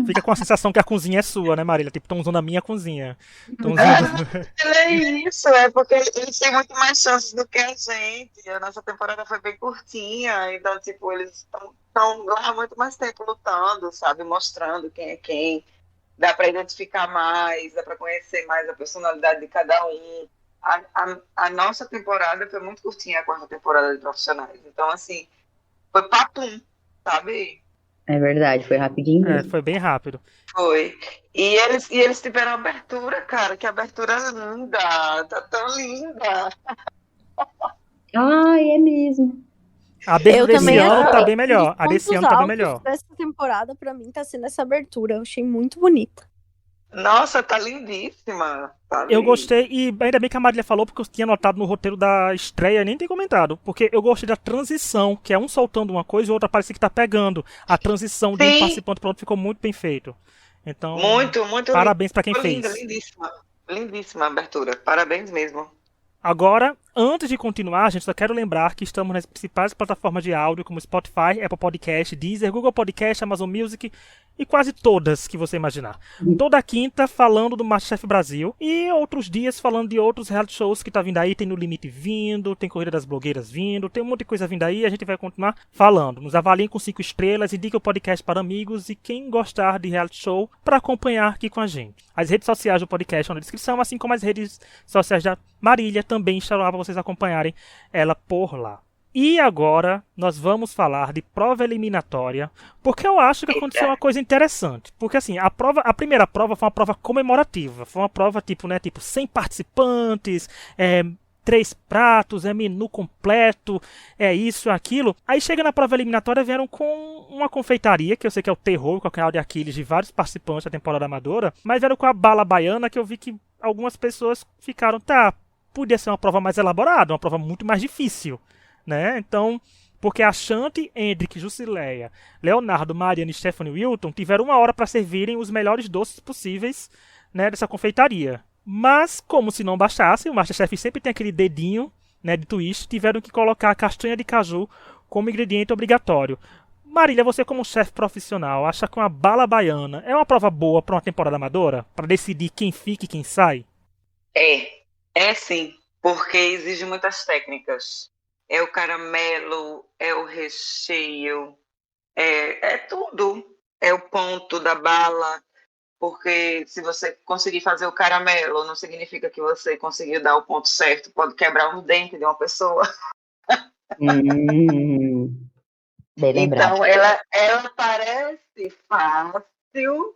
Fica com a sensação que a cozinha é sua, né, Marília? Tipo, estão usando a minha cozinha. Estão usando. É isso, é porque eles têm muito mais chances do que a gente. A nossa temporada foi bem curtinha, então, tipo, eles estão lá muito mais tempo lutando, sabe? Mostrando quem é quem. Dá para identificar mais, dá para conhecer mais a personalidade de cada um. A nossa temporada foi muito curtinha, a quarta temporada de profissionais. Então, assim, foi papum, sabe? é verdade, foi rapidinho mesmo. Foi bem rápido. Foi. E eles tiveram abertura, cara, que abertura linda, tá tão linda. Ai, é mesmo. A abertura Eu desse também ano tá achei. bem Um dos melhor. A desse pontos ano tá bem altos melhor. dessa temporada, pra mim, tá sendo essa abertura. Eu achei muito bonita. Nossa, tá lindíssima, Eu sabe? gostei, e ainda bem que a Marília falou, porque eu tinha notado no roteiro da estreia e nem tem comentado. Porque eu gostei da transição, que é um soltando uma coisa e o outro parece que tá pegando. A transição de um Sim, participante para outro ficou muito bem feito. Então, muito, muito linda. parabéns pra quem Linda, fez. lindíssima. Lindíssima a abertura. Parabéns mesmo. Agora, antes de continuar, gente, só quero lembrar que estamos nas principais plataformas de áudio, como Spotify, Apple Podcast, Deezer, Google Podcast, Amazon Music e quase todas que você imaginar. Toda quinta falando do MasterChef Brasil e outros dias falando de outros reality shows que tá vindo aí. Tem No Limite vindo, tem Corrida das Blogueiras vindo, tem um monte de coisa vindo aí e a gente vai continuar falando. Nos avaliem com 5 estrelas, indique o podcast para amigos e quem gostar de reality show para acompanhar aqui com a gente. As redes sociais do podcast estão na descrição, assim como as redes sociais da Marília também estarão lá para vocês acompanharem ela por lá. E agora nós vamos falar de prova eliminatória, porque eu acho que aconteceu uma coisa interessante. Porque assim, a primeira prova foi uma prova comemorativa, foi uma prova tipo, né, tipo 100 participantes, 3 pratos, menu completo, isso, aquilo. Aí chega na prova eliminatória, vieram com uma confeitaria, que eu sei que é o terror, com a canal de Aquiles de vários participantes da temporada amadora, mas vieram com a bala baiana, que eu vi que algumas pessoas ficaram, tá, podia ser uma prova mais elaborada, uma prova muito mais difícil, né? Então, porque a Shanti, Hendrik, Jusileia, Leonardo, Mariana e Stephanie Wilton tiveram 1 hora para servirem os melhores doces possíveis, né, dessa confeitaria. Mas, como se não bastasse, o Masterchef sempre tem aquele dedinho, né, de twist, tiveram que colocar a castanha de caju como ingrediente obrigatório. Marília, você como chefe profissional, acha que uma bala baiana é uma prova boa para uma temporada amadora? Para decidir quem fica e quem sai? É, é sim, porque exige muitas técnicas. É o caramelo, é o recheio, é tudo. É o ponto da bala, porque se você conseguir fazer o caramelo, não significa que você conseguiu dar o ponto certo, pode quebrar um dente de uma pessoa. Hum, bem lembrado. Então, ela parece fácil,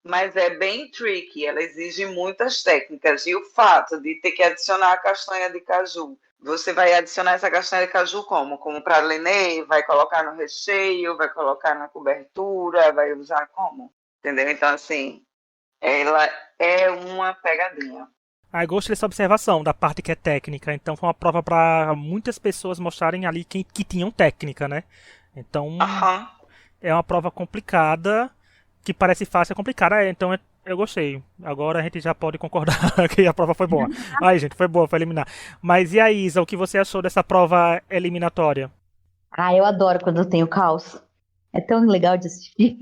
mas é bem tricky, ela exige muitas técnicas. E o fato de ter que adicionar a castanha de caju Você vai adicionar essa castanha de caju como? Como pralinê? Vai colocar no recheio? Vai colocar na cobertura? Vai usar como? Entendeu? Então, assim, ela é uma pegadinha. Aí gostei dessa observação da parte que é técnica. Então foi uma prova para muitas pessoas mostrarem ali que tinham técnica, né? Então Aham. é uma prova complicada, que parece fácil, é complicada. Então eu gostei. Agora a gente já pode concordar que a prova foi boa. Aí, gente, foi boa, foi eliminar. Mas e a Isa, o que você achou dessa prova eliminatória? Ah, eu adoro quando eu tenho caos. É tão legal de assistir.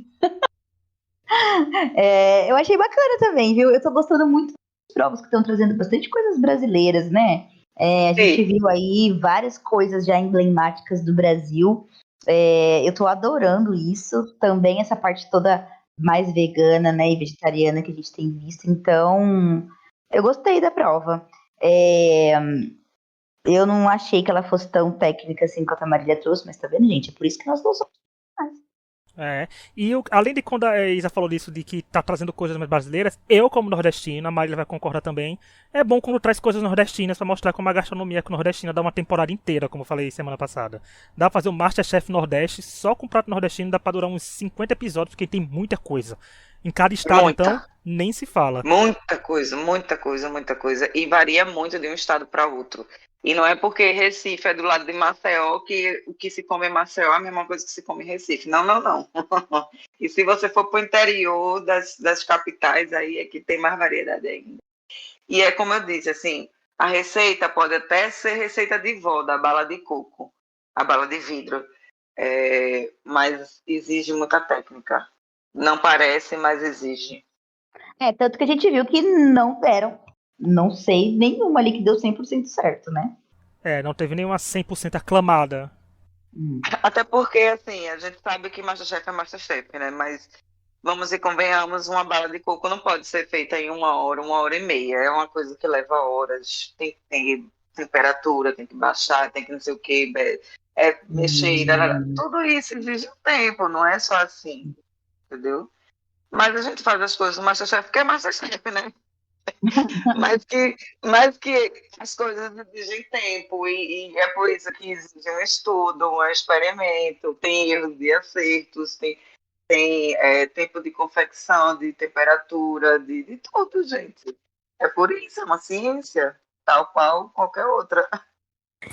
Eu achei bacana também, viu? Eu tô gostando muito das provas que estão trazendo bastante coisas brasileiras, né? A gente Sim. viu aí várias coisas já emblemáticas do Brasil. Eu tô adorando isso. Também essa parte toda mais vegana, né, e vegetariana que a gente tem visto. Então, eu gostei da prova. Eu não achei que ela fosse tão técnica assim quanto a Marília trouxe, mas tá vendo, gente? É por isso que nós não somos mais. É. E além de quando a Isa falou disso, de que tá trazendo coisas mais brasileiras, eu, como nordestino, a Marília vai concordar também, é bom quando traz coisas nordestinas pra mostrar como a gastronomia nordestina dá uma temporada inteira, como eu falei semana passada. Dá pra fazer o Masterchef Nordeste só com prato nordestino, dá pra durar uns 50 episódios, porque tem muita coisa. Em cada estado, então, Muita. nem se fala. Muita coisa, muita coisa, muita coisa. E varia muito de um estado para outro. E não é porque Recife é do lado de Maceió que o que se come em Maceió é a mesma coisa que se come em Recife. Não, não, não. E se você for para o interior das capitais, aí é que tem mais variedade ainda. E é como eu disse, assim, a receita pode até ser receita de vó, da bala de coco, a bala de vidro. Mas exige muita técnica. Não parece, mas exige. Tanto que a gente viu que não deram, não sei, nenhuma ali que deu 100% certo, né? É, não teve nenhuma 100% aclamada. Até porque, assim, a gente sabe que Masterchef é Masterchef, né? Mas vamos e convenhamos, uma bala de coco não pode ser feita em 1 hora e meia. É uma coisa que leva horas. Tem que ter temperatura, tem que baixar, tem que não sei o quê, mexer. Tudo isso exige um tempo, não é só assim, entendeu? Mas a gente faz as coisas no Masterchef porque é Masterchef, né? mas que as coisas exigem tempo e é por isso que exige um estudo, um experimento, tem erros e acertos, tem tempo de confecção, de temperatura, de tudo, gente. É por isso, é uma ciência, tal qual qualquer outra.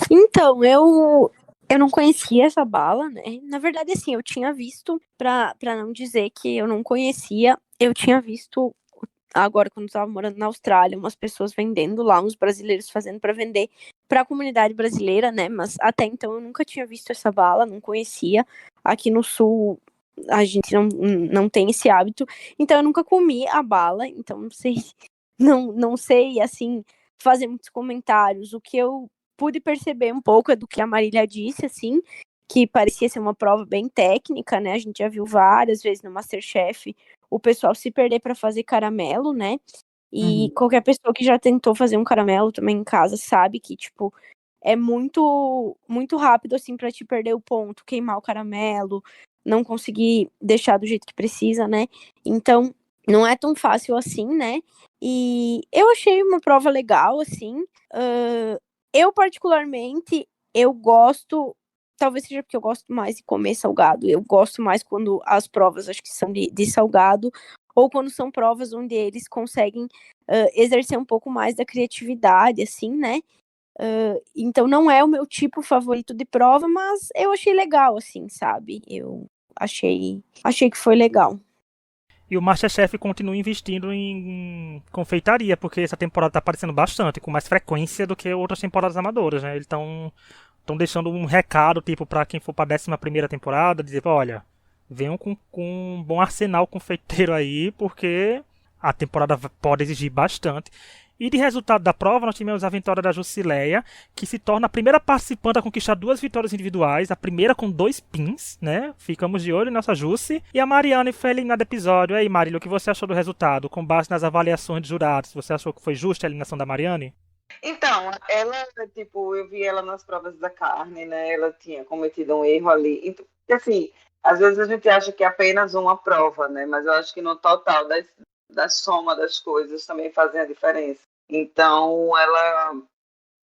Então, eu não conhecia essa bala, né? Na verdade, assim, eu tinha visto, pra não dizer que eu não conhecia, eu tinha visto agora quando eu estava morando na Austrália, umas pessoas vendendo lá, uns brasileiros fazendo para vender para a comunidade brasileira, né? Mas até então eu nunca tinha visto essa bala, não conhecia. Aqui no sul a gente não tem esse hábito, então eu nunca comi a bala, então não sei assim fazer muitos comentários. O que eu pude perceber um pouco é do que a Marília disse, assim, que parecia ser uma prova bem técnica, né? A gente já viu várias vezes no MasterChef o pessoal se perder para fazer caramelo, né? E qualquer pessoa que já tentou fazer um caramelo também em casa sabe que, tipo, é muito, muito rápido, assim, para te perder o ponto, queimar o caramelo, não conseguir deixar do jeito que precisa, né? Então, não é tão fácil assim, né? E eu achei uma prova legal, assim. Eu, particularmente, eu gosto. Talvez seja porque eu gosto mais de comer salgado. Eu gosto mais quando as provas, acho que são de salgado, ou quando são provas onde eles conseguem exercer um pouco mais da criatividade, assim, né? Então não é o meu tipo favorito de prova, mas eu achei legal, assim, sabe? Eu achei que foi legal. E o Masterchef continua investindo em confeitaria, porque essa temporada tá aparecendo bastante, com mais frequência do que outras temporadas amadoras, né? Eles estão deixando um recado, tipo, pra quem for pra 11ª temporada, dizer, olha, venham com um bom arsenal confeiteiro aí, porque a temporada pode exigir bastante. E de resultado da prova, nós tivemos a vitória da Jusileia, que se torna a primeira participante a conquistar 2 vitórias individuais, a primeira com 2 pins, né? Ficamos de olho em nossa Jussi. E a Mariana foi eliminada do episódio. E aí, Marília, o que você achou do resultado? Com base nas avaliações de jurados, você achou que foi justa a eliminação da Mariane? Então, ela, tipo, eu vi ela nas provas da carne, né? Ela tinha cometido um erro ali. Então, assim, às vezes a gente acha que é apenas uma prova, né? Mas eu acho que no total da soma das coisas também fazem a diferença. Então, ela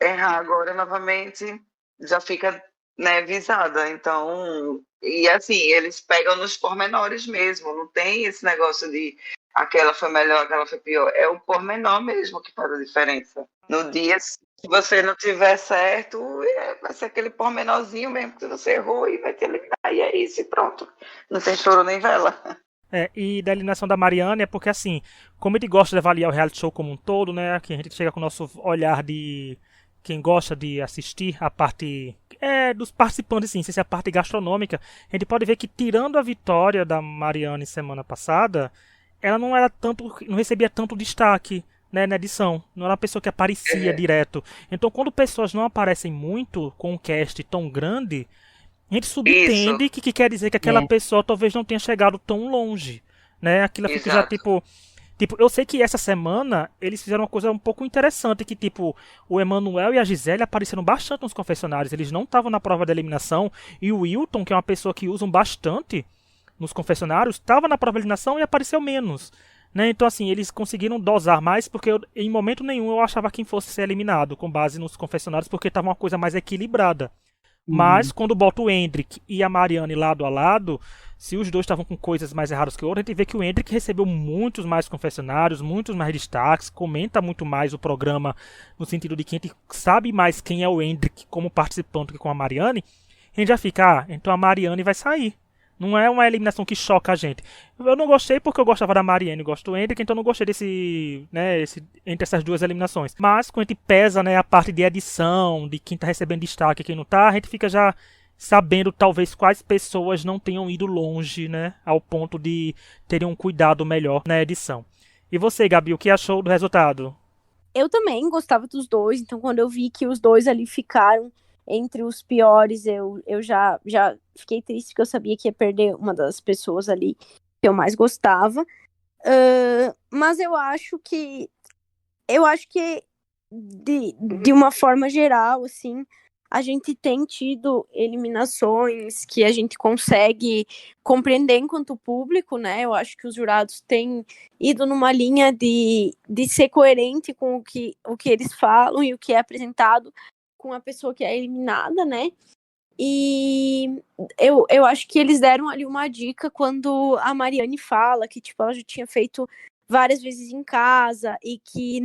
errar agora novamente, já fica, né, visada. Então, e assim, eles pegam nos pormenores mesmo, não tem esse negócio de aquela foi melhor, aquela foi pior. É o pormenor mesmo que faz a diferença. No dia, se você não tiver certo, vai ser aquele pormenorzinho mesmo que você errou e vai te eliminar. E é isso, e pronto. Não tem choro nem vela. E da eliminação da Mariana é porque, assim, como ele gosta de avaliar o reality show como um todo, né? Que a gente chega com o nosso olhar de quem gosta de assistir a parte dos participantes, assim, sem ser a parte gastronômica, a gente pode ver que, tirando a vitória da Mariana em semana passada, ela não era tanto, não recebia tanto destaque, né, na edição. Não era uma pessoa que aparecia direto. Então, quando pessoas não aparecem muito com um cast tão grande, a gente subentende que quer dizer que aquela pessoa talvez não tenha chegado tão longe, né? Aquilo fica já tipo, eu sei que essa semana eles fizeram uma coisa um pouco interessante, que tipo, o Emanuel e a Gisele apareceram bastante nos confessionários, eles não estavam na prova da eliminação, e o Wilton, que é uma pessoa que usam bastante nos confessionários, estava na prova da eliminação e apareceu menos. Né? Então, assim, eles conseguiram dosar mais, porque em momento nenhum eu achava quem fosse ser eliminado, com base nos confessionários, porque estava uma coisa mais equilibrada. Mas quando bota o Hendrik e a Mariane lado a lado, se os dois estavam com coisas mais erradas que o outro, a gente vê que o Hendrik recebeu muitos mais confessionários, muitos mais destaques, comenta muito mais o programa, no sentido de que a gente sabe mais quem é o Hendrik como participante que com a Mariane. A gente já fica, então a Mariane vai sair. Não é uma eliminação que choca a gente. Eu não gostei porque eu gostava da Mariane e gosto do Hendrik, então eu não gostei desse, né, entre essas duas eliminações. Mas quando a gente pesa, né, a parte de edição, de quem tá recebendo destaque e quem não tá, a gente fica já sabendo talvez quais pessoas não tenham ido longe, né, ao ponto de terem um cuidado melhor na edição. E você, Gabi, o que achou do resultado? Eu também gostava dos dois, então quando eu vi que os dois ali ficaram entre os piores, eu já fiquei triste, porque eu sabia que ia perder uma das pessoas ali que eu mais gostava. Mas eu acho que de uma forma geral, assim, a gente tem tido eliminações que a gente consegue compreender enquanto público, né? Eu acho que os jurados têm ido numa linha de ser coerente com o que eles falam e o que é apresentado com a pessoa que é eliminada, né? E eu acho que eles deram ali uma dica quando a Mariane fala que, tipo, ela já tinha feito várias vezes em casa e que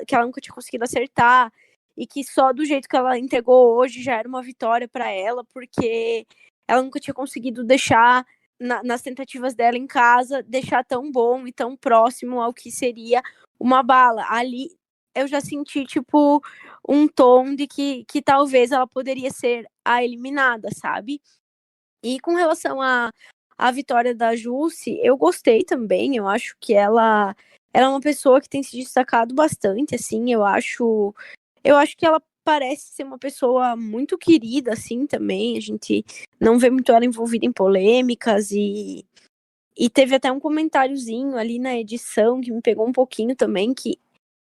que ela nunca tinha conseguido acertar e que só do jeito que ela entregou hoje já era uma vitória para ela, porque ela nunca tinha conseguido deixar nas tentativas dela em casa, deixar tão bom e tão próximo ao que seria uma bala. Ali eu já senti, tipo, um tom de que talvez ela poderia ser a eliminada, sabe? E com relação à vitória da Jussi, eu gostei também, eu acho que ela é uma pessoa que tem se destacado bastante, assim, eu acho que ela parece ser uma pessoa muito querida, assim, também, a gente não vê muito ela envolvida em polêmicas e teve até um comentáriozinho ali na edição que me pegou um pouquinho também, que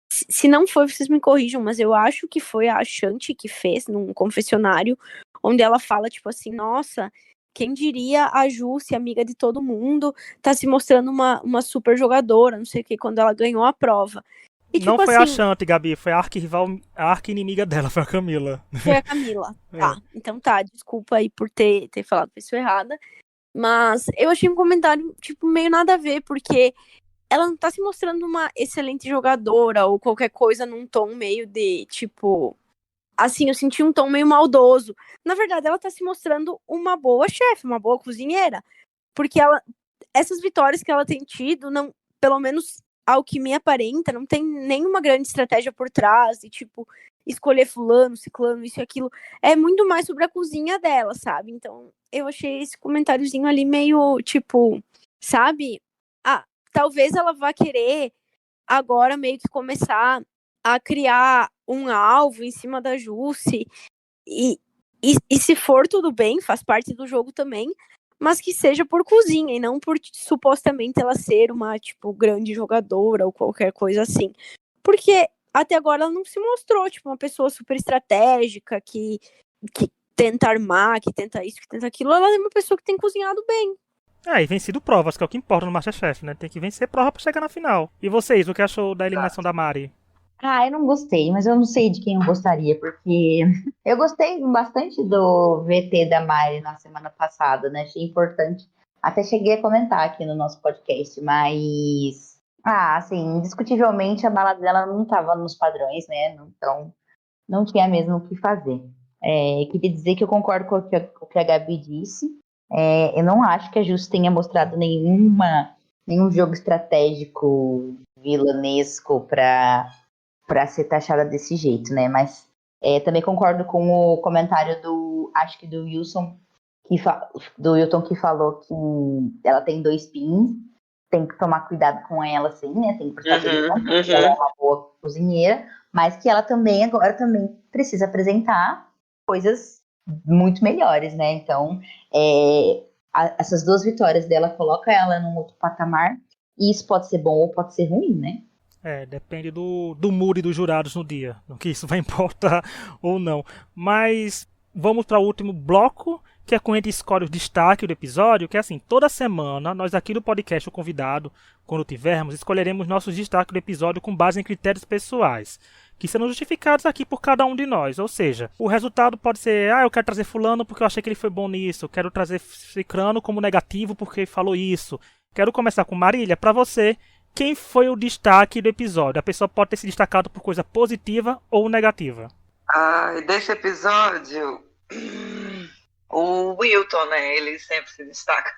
se não foi, vocês me corrijam, mas eu acho que foi a Ashanti que fez num confessionário, onde ela fala, tipo assim, nossa, quem diria a Jussi, amiga de todo mundo, tá se mostrando uma super jogadora, não sei o que, quando ela ganhou a prova. E, não tipo, foi assim, a Ashanti, Gabi, foi a arquirrival, a arqui-inimiga dela, foi a Camila. Foi a Camila. Tá, então tá, desculpa aí por ter falado a pessoa errada. Mas eu achei um comentário, tipo, meio nada a ver, porque ela não tá se mostrando uma excelente jogadora ou qualquer coisa num tom meio de, tipo... Assim, eu senti um tom meio maldoso. Na verdade, ela tá se mostrando uma boa chefe, uma boa cozinheira. Porque essas vitórias que ela tem tido, não, pelo menos ao que me aparenta, não tem nenhuma grande estratégia por trás, de tipo, escolher fulano, ciclano, isso e aquilo. É muito mais sobre a cozinha dela, sabe? Então, eu achei esse comentáriozinho ali meio, tipo, sabe? Talvez ela vá querer agora meio que começar a criar um alvo em cima da Jussi e se for tudo bem, faz parte do jogo também, mas que seja por cozinha e não por supostamente ela ser uma, tipo, grande jogadora ou qualquer coisa assim. Porque até agora ela não se mostrou, tipo, uma pessoa super estratégica que tenta armar, que tenta isso, que tenta aquilo. Ela é uma pessoa que tem cozinhado bem. E vencido provas, que é o que importa no Masterchef, né? Tem que vencer prova pra chegar na final. E vocês, o que achou da eliminação da Mari? Eu não gostei, mas eu não sei de quem eu gostaria, porque eu gostei bastante do VT da Mari na semana passada, né? Achei importante. Até cheguei a comentar aqui no nosso podcast, mas. Assim, indiscutivelmente a balada dela não estava nos padrões, né? Então, não tinha mesmo o que fazer. Queria dizer que eu concordo com o que a Gabi disse. Eu não acho que a Jus tenha mostrado nenhum jogo estratégico vilanesco para ser taxada desse jeito, né? Mas também concordo com o comentário acho que do Wilson, que falou que ela tem 2 pins, tem que tomar cuidado com ela, assim, né? Tem que prestar atenção, porque ela é uma boa cozinheira, mas que ela agora também precisa apresentar coisas muito melhores, né? Então, essas 2 vitórias dela coloca ela num outro patamar, e isso pode ser bom ou pode ser ruim, né? Depende do humor e dos jurados no dia, no que isso vai importar ou não. Mas vamos para o último bloco, que é quando a gente escolhe o destaque do episódio, que é assim, toda semana, nós aqui do podcast, o convidado, quando tivermos, escolheremos nossos destaques do episódio com base em critérios pessoais, que serão justificados aqui por cada um de nós. Ou seja, o resultado pode ser, eu quero trazer fulano porque eu achei que ele foi bom nisso, quero trazer ciclano como negativo porque falou isso. Quero começar com Marília, para você. Quem foi o destaque do episódio? A pessoa pode ter se destacado por coisa positiva ou negativa. Desse episódio, o Wilton, né? Ele sempre se destaca.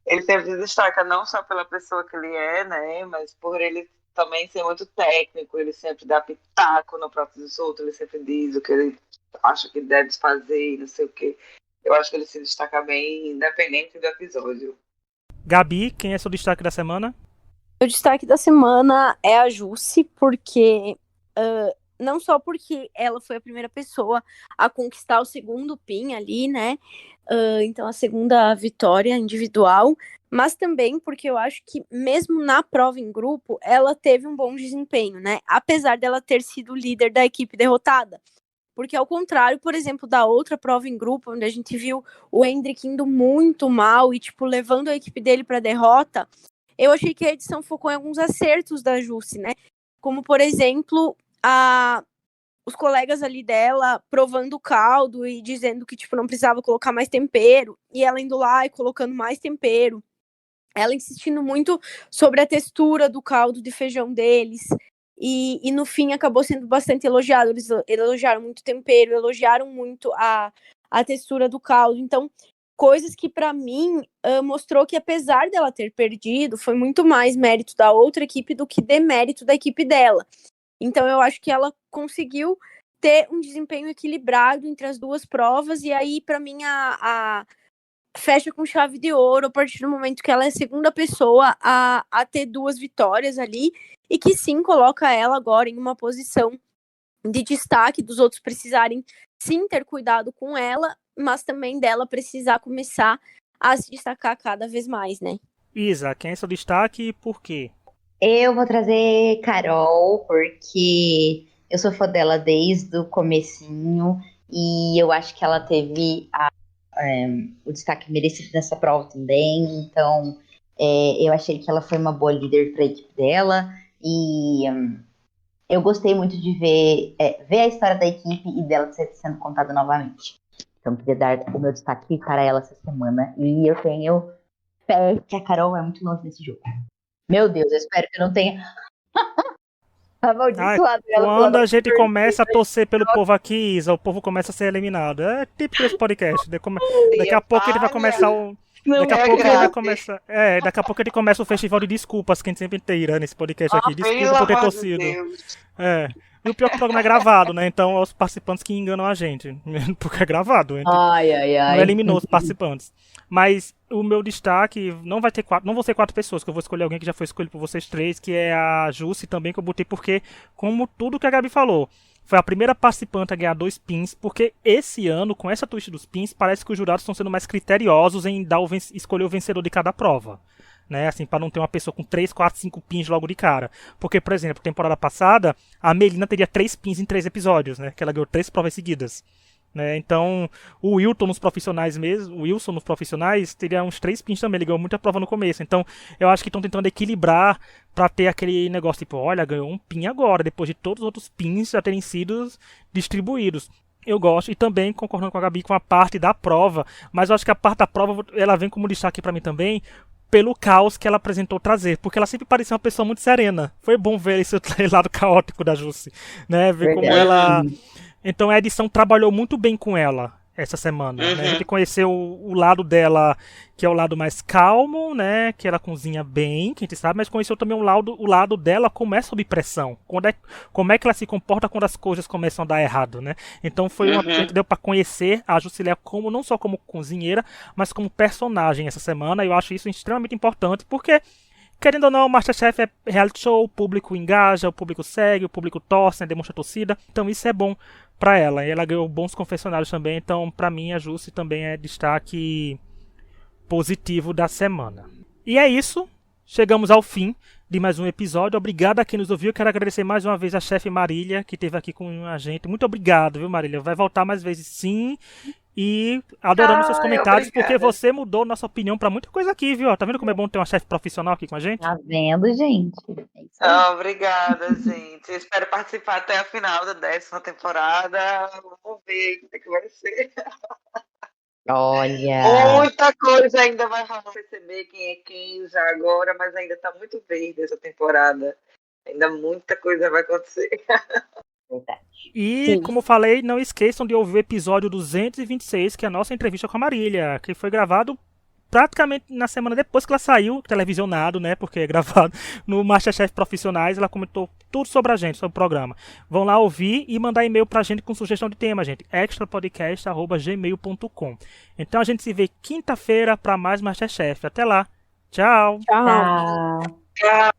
Ele sempre se destaca não só pela pessoa que ele é, né? Mas por ele também ser muito técnico. Ele sempre dá pitaco no próprio dos outros. Ele sempre diz o que ele acha que deve fazer, não sei o quê. Eu acho que ele se destaca bem, independente do episódio. Gabi, quem é seu destaque da semana? O destaque da semana é a Jussi, porque não só porque ela foi a primeira pessoa a conquistar o segundo pin ali, né? Então a segunda vitória individual, mas também porque eu acho que mesmo na prova em grupo, ela teve um bom desempenho, né? Apesar dela ter sido o líder da equipe derrotada. Porque ao contrário, por exemplo, da outra prova em grupo, onde a gente viu o Hendrick indo muito mal e, levando a equipe dele para a derrota, eu achei que a edição focou em alguns acertos da Jussi, né? Como, por exemplo, os colegas ali dela provando o caldo e dizendo que, não precisava colocar mais tempero, e ela indo lá e colocando mais tempero. Ela insistindo muito sobre a textura do caldo de feijão deles. E no fim acabou sendo bastante elogiado. Eles elogiaram muito o tempero, elogiaram muito a textura do caldo. Então, coisas que para mim mostrou que apesar dela ter perdido, foi muito mais mérito da outra equipe do que demérito da equipe dela. Então eu acho que ela conseguiu ter um desempenho equilibrado entre as duas provas, e aí para mim a fecha com chave de ouro a partir do momento que ela é a segunda pessoa a ter 2 vitórias ali, e que sim coloca ela agora em uma posição de destaque, dos outros precisarem sim ter cuidado com ela, mas também dela precisar começar a se destacar cada vez mais, né? Isa, quem é seu destaque e por quê? Eu vou trazer Carol, porque eu sou fã dela desde o comecinho, e eu acho que ela teve o destaque merecido nessa prova também. Então, eu achei que ela foi uma boa líder para a equipe dela, e eu gostei muito de ver a história da equipe e dela sendo contada novamente. Então, queria dar o meu destaque para ela essa semana, e eu tenho fé que a Carol é muito longe nesse jogo. Meu Deus, eu espero que eu não tenha amaldiçoado ela. Quando a gente começa a torcer pelo povo aqui, Isa, o povo começa a ser eliminado. É típico desse podcast. Daqui a pouco ele vai começar o... Daqui a pouco ele vai começar... daqui a pouco ele começa o festival de desculpas que a gente sempre tira nesse podcast aqui. Desculpa por ter torcido. E o pior que o programa é gravado, né? Então é os participantes que enganam a gente. Porque é gravado. Não eliminou os participantes. Mas o meu destaque não vão ser 4 pessoas, que eu vou escolher alguém que já foi escolhido por vocês 3, que é a Jussi também, que eu botei porque, como tudo que a Gabi falou, foi a primeira participante a ganhar 2 pins, porque esse ano, com essa twist dos pins, parece que os jurados estão sendo mais criteriosos em escolher o vencedor de cada prova. Né, assim, para não ter uma pessoa com 3, 4, 5 pins logo de cara. Porque, por exemplo, temporada passada, a Melina teria 3 pins em 3 episódios, né? Que ela ganhou 3 provas seguidas. né? Então, o Wilson nos profissionais, teria uns 3 pins também, ele ganhou muita prova no começo. Então, eu acho que estão tentando equilibrar pra ter aquele negócio tipo, olha, ganhou um pin agora, depois de todos os outros pins já terem sido distribuídos. Eu gosto, e também concordando com a Gabi com a parte da prova, mas eu acho que a parte da prova, ela vem como destaque pra mim também, pelo caos que ela apresentou trazer, porque ela sempre parecia uma pessoa muito serena. Foi bom ver esse lado caótico da Jussi, né? Ver como ela... Então a edição trabalhou muito bem com ela essa semana, né? A gente conheceu o lado dela, que é o lado mais calmo, né? Que ela cozinha bem, que a gente sabe, mas conheceu também o lado dela como é sob pressão. Como é que ela se comporta quando as coisas começam a dar errado, né? Então foi uma que deu pra conhecer a Juscelia como, não só como cozinheira, mas como personagem essa semana. E eu acho isso extremamente importante, porque querendo ou não, o Masterchef é reality show, o público engaja, o público segue, o público torce, né, demonstra torcida. Então isso é bom pra ela. E ela ganhou bons confessionários também. Então, pra mim, a Jussi também é destaque positivo da semana. E é isso. Chegamos ao fim de mais um episódio. Obrigado a quem nos ouviu. Quero agradecer mais uma vez a chefe Marília, que esteve aqui com a gente. Muito obrigado, viu, Marília? Vai voltar mais vezes, sim. E adoramos seus comentários, porque você mudou nossa opinião pra muita coisa aqui, viu? Tá vendo como é bom ter uma chefe profissional aqui com a gente? Tá vendo, gente? É isso aí. Obrigada, gente. Espero participar até a final da 10ª temporada. Vamos ver o que vai ser. Olha. Muita coisa ainda vai perceber quem é quem já agora, mas ainda tá muito verde essa temporada. Ainda muita coisa vai acontecer. Verdade. E, Sim. como eu falei, não esqueçam de ouvir o episódio 226, que é a nossa entrevista com a Marília, que foi gravado praticamente na semana depois que ela saiu, televisionado, né, porque é gravado no Masterchef Profissionais. Ela comentou tudo sobre a gente, sobre o programa. Vão lá ouvir e mandar e-mail pra gente com sugestão de tema, gente, extrapodcast@gmail.com. Então a gente se vê quinta-feira pra mais Masterchef. Até lá. Tchau. Tchau. Tchau. Tchau.